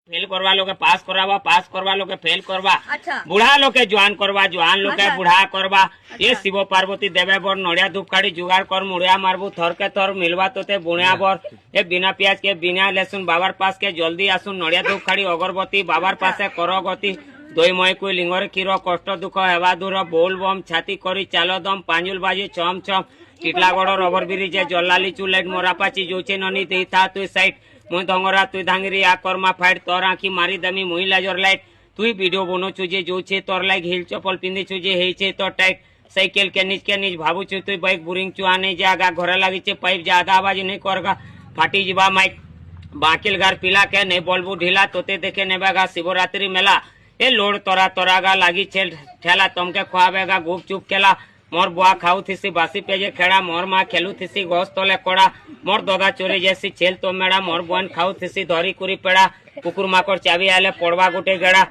Fail करवा लोग पास करवा, पास करवा लोग फेल करवा, अच्छा बुढ़ा लोग के जवान करवा, जवान लोग के बुढ़ा करवा। ये शिव पार्वती देवे बर नड़िया धूपकाड़ी जुगाड़ कर मुड़िया मारबू थर के थर मिलवा तो बुणिया बर ये बिना प्याज के बिना लहसुन बाबार पास के जल्दी आसुन नड़िया धूपकाड़ी अगरबत्ती बाबार पास करो गति दई मई कोई लिंगर क्षीर कष्ट दुख हेवा दूर बोल बम छाती करी चालो दम पांजुल बाजी छम छम टिटलागड़ रबर ब्रिज जलाली चुलाइट मोरापाची जोचे ननी दे था तु साइड मुई धंगरा तुई धांगरी आ कर्मा फाइट तोर आखी मारी दमी मुई लाजर लाइट तुई वीडियो बनो छुजे जो छे तोर लाइक हिल चप्पल पिंदी छुजे हे छे तो टाइट साइकिल के नीच भाबू छु तुई बाइक बुरिंग चुआ नहीं जागा घर लगी छे पाइप ज्यादा आवाज नहीं करगा फाटी जीवा माइक बाकिल गार पिला के नहीं बोलबू ढीला तोते देखे नेबागा शिवरात्रि मेला ए लोड तोरा तोरागा लागी छे ठेला तमके खुआबेगा गुप चुप केला मोर बुआ खाऊ थीसी बासी पेजे खेड़ा मोर माँ खेलू थीसी गोस तोले कोड़ा मोर दोदा चोरी जैसी छेल तो मेड़ा मोर बुआन खाऊ थीसी धरी कुरी पेड़ा कुकुर माकड़ चाबी आले पड़वा गुटे गेड़ा।